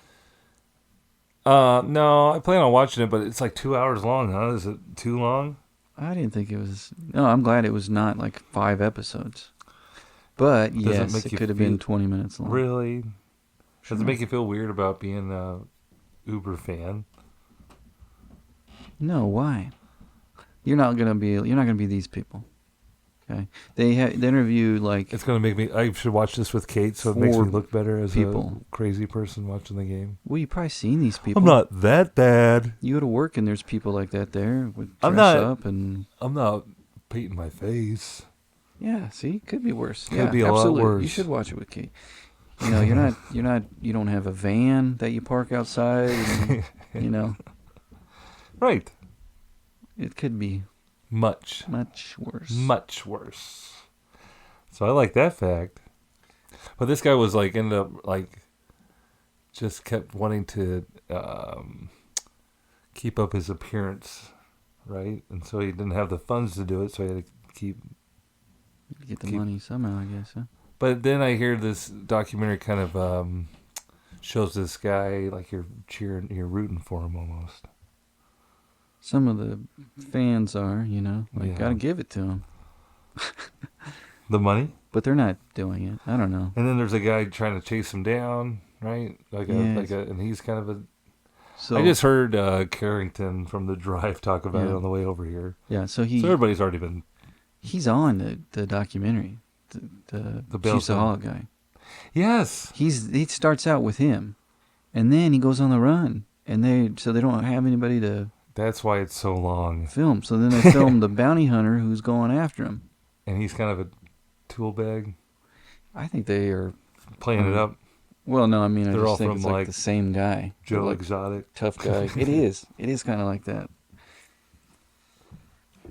No, I plan on watching it, but it's like 2 hours long, huh? Is it too long? I didn't think it was. No, I'm glad it was not like 5 episodes. But Does it yes, make it you could have been feel- 20 minutes long. Really? Sure. Does it make you feel weird about being a Uber fan? No, why? You're not gonna be these people. Okay. They interview like It's gonna make me. I should watch this with Kate, so it makes me 4 look better as people. a crazy person watching the game. well, you've probably seen these people. I'm not that bad. You go to work and there's people like that there with I'm dress not- up and I'm not painting my face. yeah. See, could be worse. Could Yeah, be a lot absolutely. worse. You should watch it with Kate. You know, you don't have a van that you park outside. And, you know, Right. it could be Much much worse. So I like that fact. But this guy was like ended up like just kept wanting to keep up his appearance, right? And so he didn't have the funds to do it, so he had to keep. Get the Keep- money somehow, I guess. Huh? But then I hear this documentary kind of shows this guy like you're rooting for him almost. Some of the fans are, you know, like Yeah. gotta give it to them, The money, but they're not doing it. I don't know. and then there's a guy trying to chase him down, right? Yes. And he's kind of a. So I just heard Carrington from The Drive talk about it Yeah. on the way over here. yeah, so So everybody's already been. he's on the documentary, the Bell Chiefaholic guy. Yes. He starts out with him, and then he goes on the run, and they don't have anybody to That's why it's so long. film. So then they film the bounty hunter who's going after him. And he's kind of a tool bag, I think they are. playing it up. Well, no, I mean I They're all just think from, it's like like, the same guy, Joe like Exotic. tough guy. It is. It is kind of like that.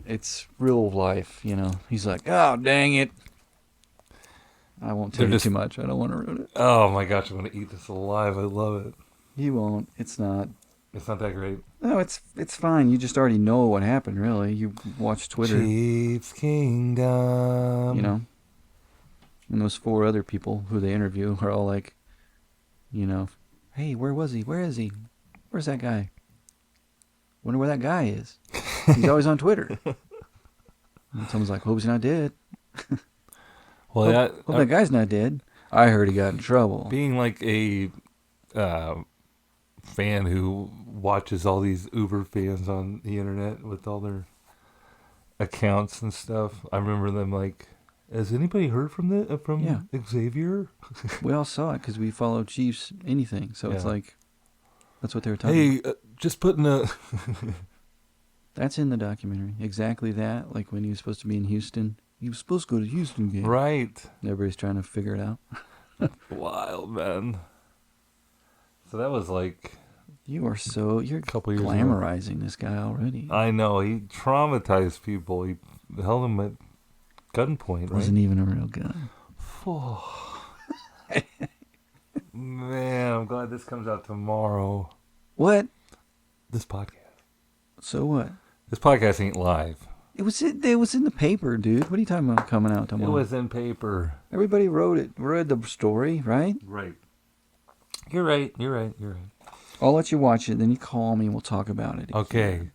It's real life, you know. He's like, oh dang it. I won't tell They're you just- too much. I don't want to ruin it. Oh my gosh, I'm going to eat this alive. I love it. You won't. It's not. It's not that great. No, it's fine. You just already know what happened, really. You watch Twitter, Chief's Kingdom. you know. And those 4 other people who they interview are all like, you know, hey, where was he? Where is he? Where's that guy? Wonder where that guy is. He's always on Twitter. And someone's like, hope he's not dead. Well, Hope that guy's not dead. I heard he got in trouble. being like a fan who watches all these Uber fans on the internet with all their accounts and stuff, I remember them like, has anybody heard from Yeah. Xavier? We all saw it because we follow Chiefs anything. So it's Yeah. like, that's what they were talking about. Hey, just putting a. That's in the documentary. Exactly that. Like when he was supposed to be in Houston. He was supposed to go to the Houston game. Right. Everybody's trying to figure it out. Wild, man. So that was like You're couple years ago. glamorizing this guy already. I know, he traumatized people. He held them at gunpoint, right? Wasn't even a real gun. Man, I'm glad this comes out tomorrow. What? This podcast. So what? This podcast ain't live. It was in the paper, dude. What are you talking about coming out It tomorrow? was in paper. Everybody read the story, right? Right. You're right. I'll let you watch it, then you call me and we'll talk about it. Okay.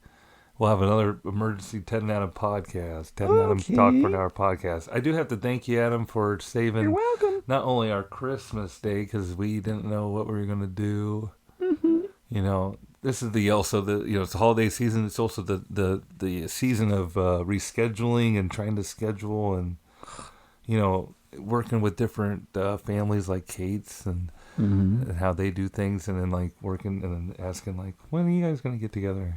We'll have another emergency 10 Adam podcast. 10 Adam Okay. Talk for an Hour podcast. I do have to thank you, Adam, for saving You're welcome. not only our Christmas day, because we didn't know what we were going to do. Mm-hmm. You know, this is the also the it's the holiday season. It's also the season of rescheduling and trying to schedule and working with different families like Kate's Mm-hmm. and how they do things, and then like working and then asking like, when are you guys gonna get together?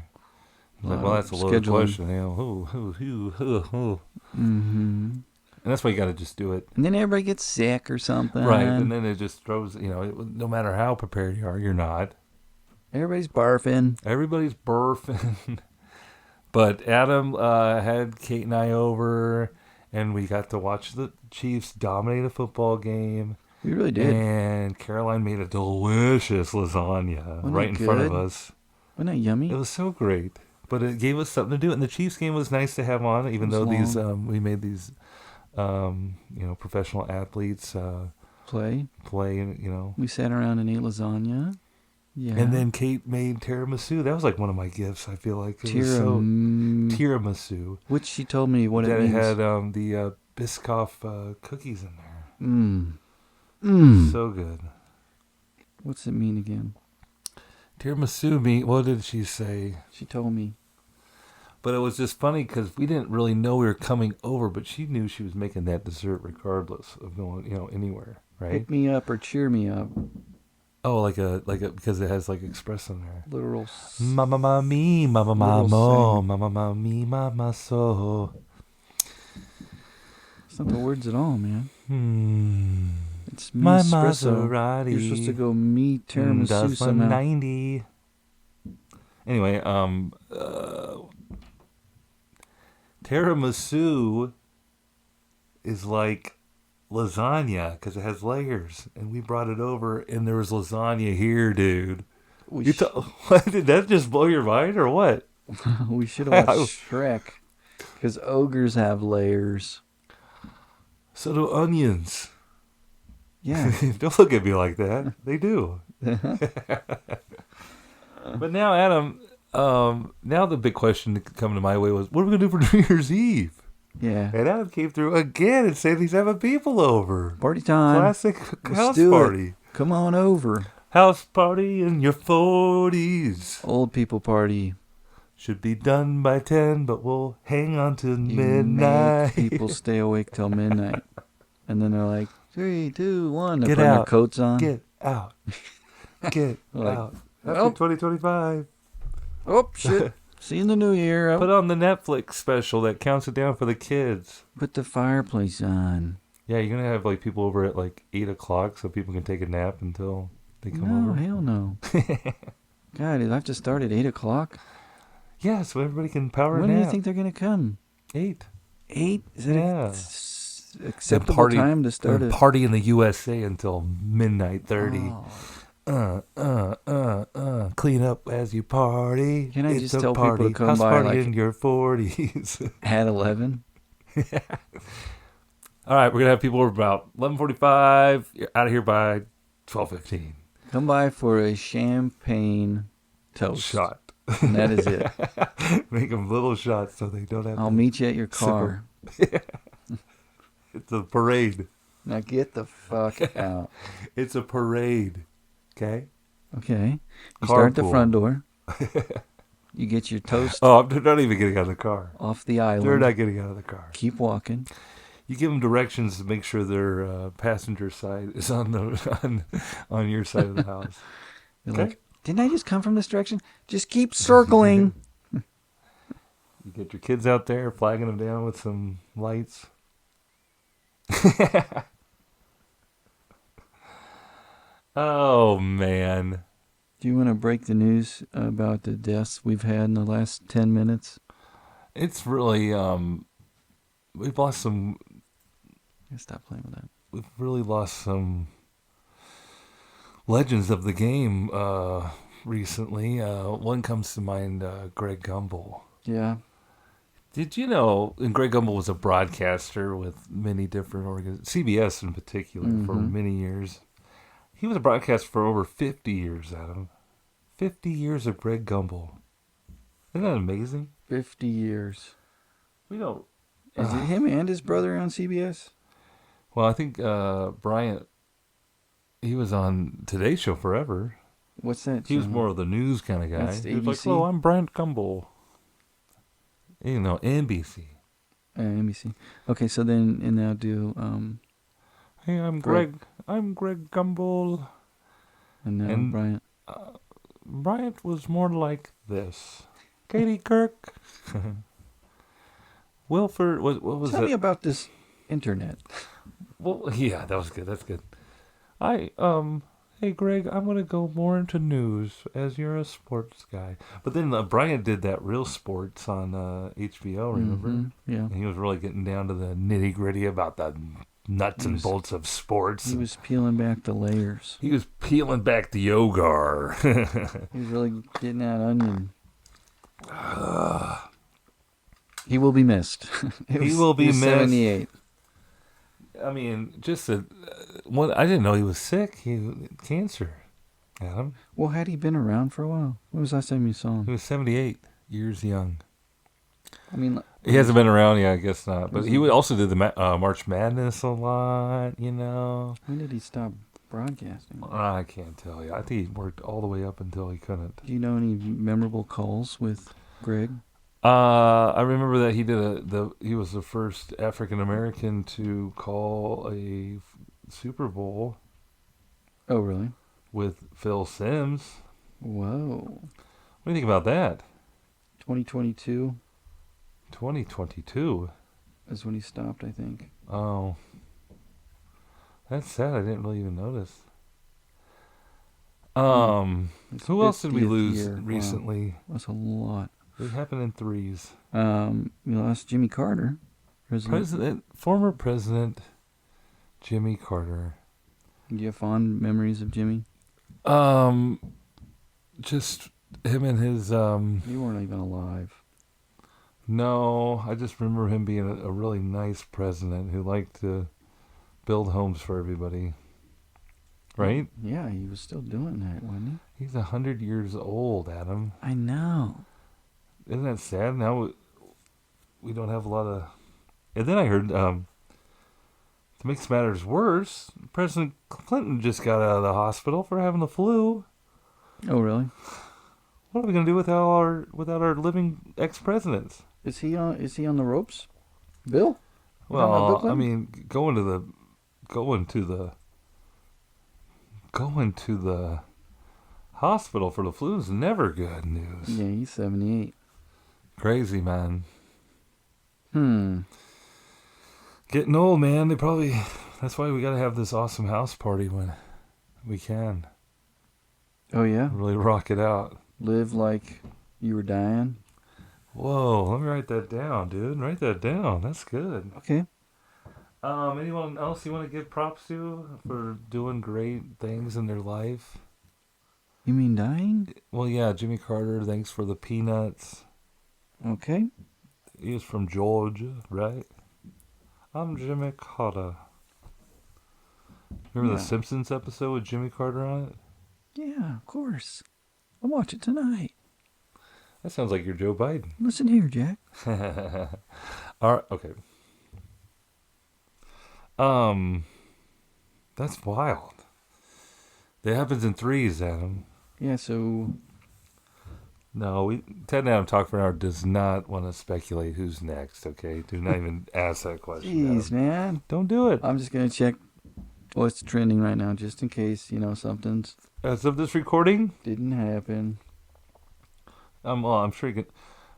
I A was like, lot well, of that's a loaded scheduling. question. Who. Mm-hmm. And that's why you got to just do it. And then everybody gets sick or Right. And something. then it just throws, no matter how prepared you are, you're not. Everybody's barfing. Everybody's burping. But Adam had Kate and I over, and we got to watch the Chiefs dominate a football game. We really did. And Caroline made a delicious lasagna Wasn't right it in front of good? us. Wasn't that It yummy? was so great. But it gave us something to do. And the Chiefs game was nice to have on, It even was though these long. we made these professional athletes Play. play, We sat around and ate lasagna. And Yeah. then Kate made tiramisu. That was like one of my gifts. I feel like it was so tiramisu. Which she told me what it That it means. had the Biscoff cookies in there. Mmm. Mmm. So good. What's it mean again? Tiramisu mean, what did she say? She told me. But it was just funny because we didn't really know we were coming over, but she knew she was making that dessert regardless of going, anywhere, right? Pick me up or cheer me up. Oh, like a because it has like express in there. Literal. Mama ma me, mama Literal mama, saying. mama ma me, mama so. It's not the words at all, man. It's me My espresso. Maserati. You're supposed to go me tiramisu does somehow. 190. Anyway, tiramisu is like lasagna because it has layers, and we brought it over, and there was lasagna here, dude. We, What, did that just blow your mind or what? we should have watched Shrek. Because ogres have layers. So do onions. Yeah. Don't look at me like that. They do. But now, Adam, now the big question coming to my way was, what are we going to do for New Year's Eve? Yeah. And Adam came through again and said he's having people over. Party time. Classic Let's house do party. it. Come on over. House party in your 40s. Old people party. Should be done by 10, but we'll hang on to You midnight. make people stay awake till midnight. And then they're like, 3, 2, 1. They're Get putting their out. coats on. Get out. Get Like, out. oh. Happy 2025. Oh, shit. See you in the new year. Put on the Netflix special that counts it down for the kids. Put the fireplace on. Yeah, you're going to have like people over at like 8 o'clock so people can take a nap until they come No, over. hell no. God, do I have to start at 8 o'clock? Yeah, so everybody can power When nap. do you think they're going to come? 8. 8? Is it Yeah. acceptable party, time to start it? Party in the USA until midnight 30. Clean up as you party. Can I It's just a tell people party. to come House by, party like- in your 40s. At 11? All right, we're gonna have people over about 11:45. You're out of here by 12:15. Come by for a champagne toast. Shot. And that is it. Make them little shots so they don't have. I'll to meet you at your car. It's a parade. Now get the fuck out. It's a parade. Okay. Okay. You start at the Carpool. front door. You get your toast Oh, they're not even getting out of the car. off the They're island. not getting out of the car. Keep walking. You give them directions to make sure their passenger side is on the on your side of the house. They're Okay. like, didn't I just come from this direction? Just keep circling. You get your kids out there, flagging them down with some lights. Oh man, Do you want to break the news about the deaths we've had in the last 10 minutes? it's really we've lost some. Stop playing with that. We've really lost some legends of the game recently. One comes to mind, Greg Gumbel. Yeah. Did you know? And Greg Gumbel was a broadcaster with many different CBS in particular for many years. He was a broadcaster for over 50 years, Adam. 50 years of Greg Gumbel. Isn't that amazing? 50 years. We don't. Is it him and his brother on CBS? Well, I think Bryant. He was on Today's Show forever. What's that He was channel? more of the news kind of guy. That's the He was like, ABC? "Hello, I'm Brant Gumbel." NBC. NBC. Okay, so then and now do Hey, I'm Greg. Greg. I'm Greg Gumbel. And now And Bryant. Bryant was more like this. Katie Kirk. Wilford. What was Tell me it? about this internet. Well, yeah, that was good. That's good. I Hey Greg, I'm gonna go more into news as you're a sports guy. But then Bryant did that Real Sports on HBO. Remember? Yeah. And he was really getting down to the nitty gritty about the nuts and bolts of sports. He was peeling back the layers. He was peeling back the yogar. He was really getting that onion. He will be missed. He will be missed. 78. I mean, just one. I didn't know he was sick. Cancer. Adam. Well, had he been around for a while? When was the last time you saw He him? was 78 years young. I mean, He hasn't been around, yeah, I guess not. But Was he he- also did the March Madness a lot, you know. when did he stop broadcasting? I can't tell you. I think he worked all the way up until he couldn't. Do you know any memorable calls with Greg? I remember that he was the first African American to call a Super Bowl Oh, really? with Phil Simms. Whoa. What do you think about that? 2022 2022. is when he stopped, I think. Oh, that's sad. I didn't really even notice. His Who else did we 50th lose year. Wow. recently? That's a lot. It happened in threes. We lost Jimmy Carter. Former President Jimmy Carter. Do you have fond memories of Jimmy? Just him and his You weren't even alive. No, I just remember him being a really nice president who liked to build homes for everybody. Right? Yeah, he was still doing that, wasn't he? He's 100 years old, Adam. I know. Isn't that sad? Now we don't have a lot of. And then I heard, to make matters worse, President Clinton just got out of the hospital for having the flu. Oh, really? What are we gonna do without our living ex-presidents? Is he on the ropes? Bill? You talking about Bill Well, I Clinton? mean, going to the hospital for the flu is never good news. Yeah, he's 78. Crazy, man. Hmm. Getting old, man. That's why we gotta have this awesome house party when we can. Oh, yeah? Really rock it out. Live like you were dying? Whoa, let me write that down, dude. Write that down. That's good. Okay. Anyone else you want to give props to for doing great things in their life? You mean dying? Well, yeah, Jimmy Carter, thanks for the peanuts. Okay. He was from Georgia, right? I'm Jimmy Carter. Remember Yeah. the Simpsons episode with Jimmy Carter on it? Yeah, of course. I'll watch it tonight. That sounds like you're Joe Biden. Listen here, Jack. All right, okay. That's wild. That happens in threes, Adam. Yeah, so No, Ted and Adam Talk for an Hour does not want to speculate who's next, okay? Do not even ask that question. jeez, Adam. man. Don't do it. I'm just going to check what's trending right now just in case, something's As of this recording, didn't happen. I'm sure you can.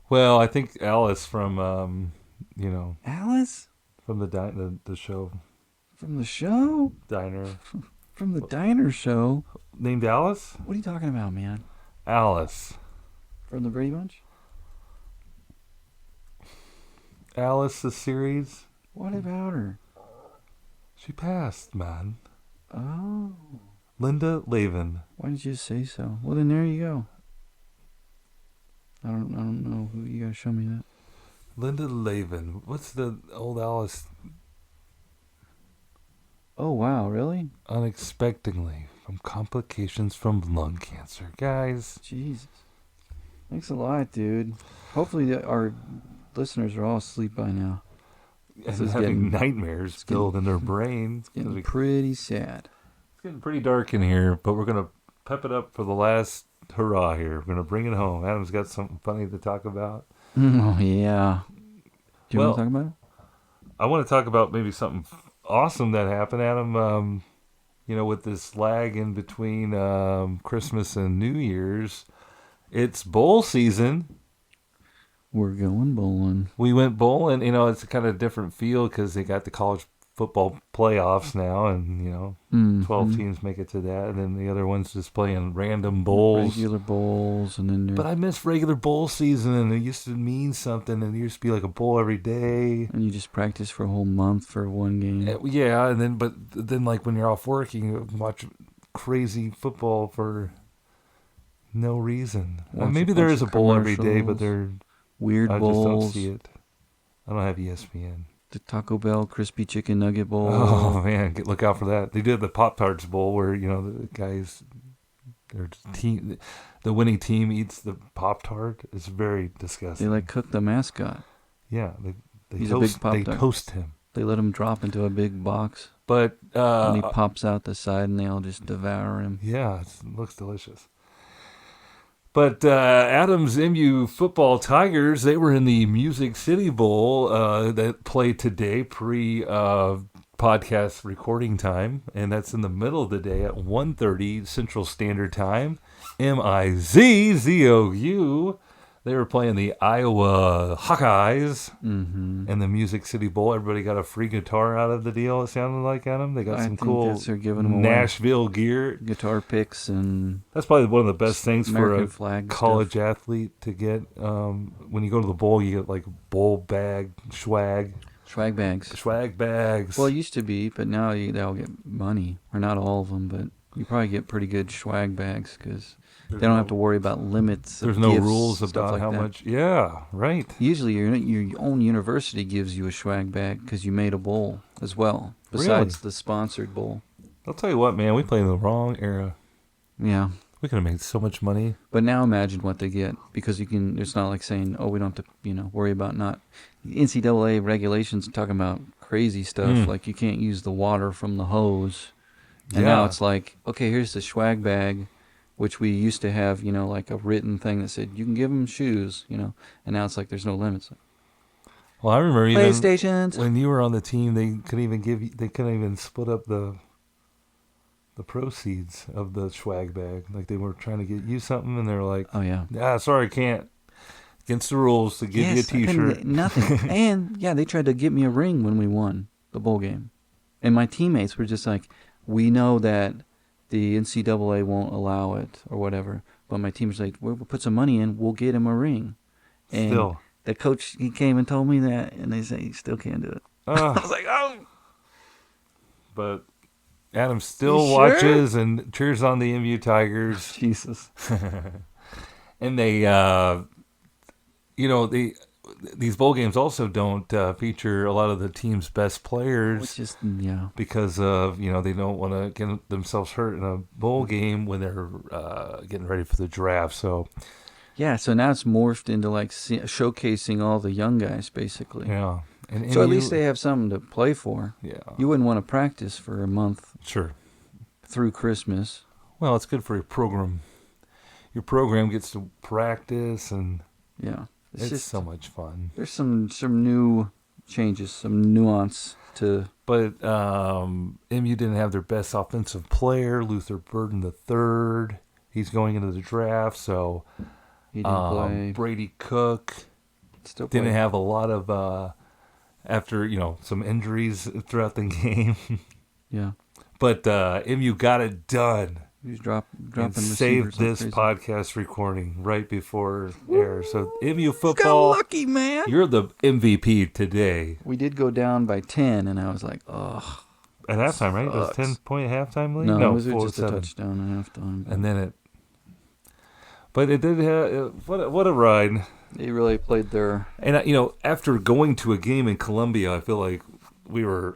Well, I think Alice from, Alice? from the show From the show? Diner. From the diner show? Named Alice? What are you talking about, man? Alice. From the Brady Bunch? Alice, the series. What about her? She passed, man. Oh. Linda Lavin. Why didn't you say so? Well, then there you go. I don't know who you gotta show me that. Linda Lavin. What's the old Alice? Oh wow, really? Unexpectedly from complications from lung cancer. Guys, Jesus. Thanks a lot, dude. Hopefully our listeners are all asleep by now. This and is having getting- nightmares filled in their brains. Getting pretty sad. It's getting pretty dark in here, but we're going to pep it up for the last hurrah here. We're going to bring it home. Adam's got something funny to talk about. Oh, yeah. Do you want to talk about it? I want to talk about maybe something awesome that happened, Adam. With this lag in between Christmas and New Year's, it's bowl season. We're going bowling. We went bowling. It's a kind of different feel because they got the college football playoffs now, and 12 teams make it to that, and then the other ones just playing random bowls, regular bowls, and then. But I miss regular bowl season, and it used to mean something, and it used to be like a bowl every day. And you just practice for a whole month for one game. Yeah, and then like when you're off work, you watch crazy football for no reason. Maybe there is a bowl every day, but they're weird I bowls. just don't see it. I don't have ESPN. The Taco Bell crispy chicken nugget bowl. Oh man, look out for that! They did the Pop-Tarts bowl where the guys, their team, the winning team eats the Pop-Tart. It's very disgusting. They cook the mascot. Yeah, He's a big Pop-Tart. They toast him. They let him drop into a big box. But and he pops out the side, and they all just devour him. Yeah, it looks delicious. But Adams MU football Tigers, they were in the Music City Bowl that played today pre-podcast recording time, and that's in the middle of the day at 1:30 Central Standard Time, MIZZOU. They were playing the Iowa Hawkeyes in the Music City Bowl. Everybody got a free guitar out of the deal, it sounded like, Adam. They got some cool Nashville gear. Guitar picks. And that's probably one of the best things American for a college athlete to get. When you go to the bowl, you get like bowl bag, swag. Swag bags. Swag bags. Well, it used to be, but now they all get money. Or not all of them, but you probably get pretty good swag bags because they don't have to worry about limits. There's no rules about how much. Yeah, right. Usually your own university gives you a swag bag because you made a bowl as well, besides the sponsored bowl. I'll tell you what, man, we played in the wrong era. Yeah. We could have made so much money. But now imagine what they get, because it's not like saying, oh, we don't have to, worry about not. NCAA regulations talking about crazy stuff, like you can't use the water from the hose. And now it's like, okay, here's the swag bag, which we used to have, like a written thing that said you can give them shoes, and now it's like there's no limits. Well, I remember PlayStations. When you were on the team, they couldn't even split up the proceeds of the swag bag. Like they were trying to get you something, and they were like, "Oh yeah, sorry, I can't." Against the rules to give you a T-shirt. Nothing. And they tried to get me a ring when we won the bowl game, and my teammates were just like, "We know that the NCAA won't allow it or whatever," but my team was like, "We'll put some money in. We'll get him a ring." And still, the coach, he came and told me that, and they say he still can't do it. I was like, "Oh." But Adam still watches and cheers on the MU Tigers. Jesus. And they, these bowl games also don't feature a lot of the team's best players. Which is, because of, they don't want to get themselves hurt in a bowl game when they're getting ready for the draft. So, so now it's morphed into like showcasing all the young guys, basically. Yeah. And so at least they have something to play for. Yeah. You wouldn't want to practice for a month. Sure. Through Christmas. Well, it's good for your program. Your program gets to practice, and it's just so much fun. There's some new changes, some nuance to. But MU didn't have their best offensive player, Luther Burden III. He's going into the draft, so he didn't play. Brady Cook still didn't have a lot of. After, some injuries throughout the game. Yeah. But MU got it done. He's dropping saved this podcast recording right before air. So MU football. Got lucky, man. You're the MVP today. We did go down by 10, and I was like, oh. At halftime, right? It was 10-point halftime lead? No, it was just a touchdown at halftime. And then But it did have... What a ride. They really played their... And, after going to a game in Columbia, I feel like we were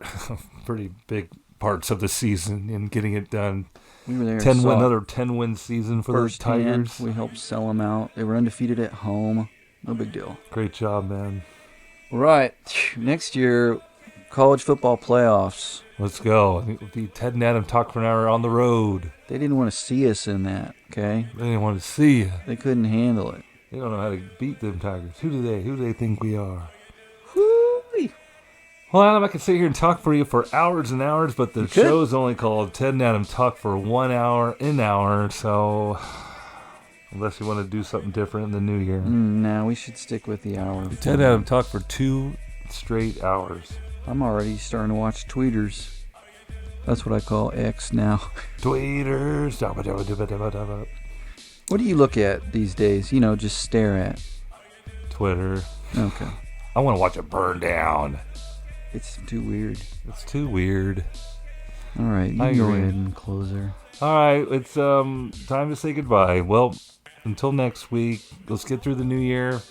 pretty big parts of the season in getting it done. We were there. Another 10-win season for the Tigers. We helped sell them out. They were undefeated at home. No big deal. Great job, man. Right. Next year, college football playoffs. Let's go. The Ted and Adam talk for an hour on the road. They didn't want to see us in that, okay? They didn't want to see you. They couldn't handle it. They don't know how to beat them Tigers. Who do they think we are? Whoo-wee. Well, Adam, I could sit here and talk for you for hours and hours, but the show's only called Ted and Adam Talk for 1 hour, so unless you want to do something different in the new year. No, we should stick with the hour. Ted and Adam Talk for 2 straight hours. I'm already starting to watch tweeters. That's what I call X now. Tweeters. What do you look at these days? Just stare at. Twitter. Okay. I want to watch it burn down. It's too weird. It's too weird. All right, you can go ahead and close her. All right, it's time to say goodbye. Well, until next week, let's get through the new year.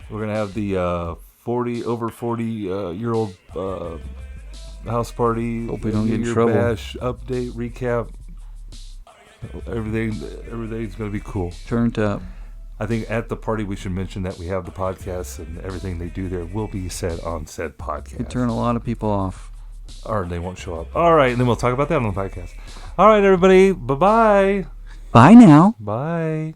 We're gonna have the over 40 year old house party. Hope we don't get in trouble. Bash update recap. Everything's gonna be cool. Turned up. I think at the party we should mention that we have the podcast and everything they do there will be said on said podcast. It turn a lot of people off. Or they won't show up. All right, and then we'll talk about that on the podcast. All right, everybody. Bye-bye. Bye now. Bye.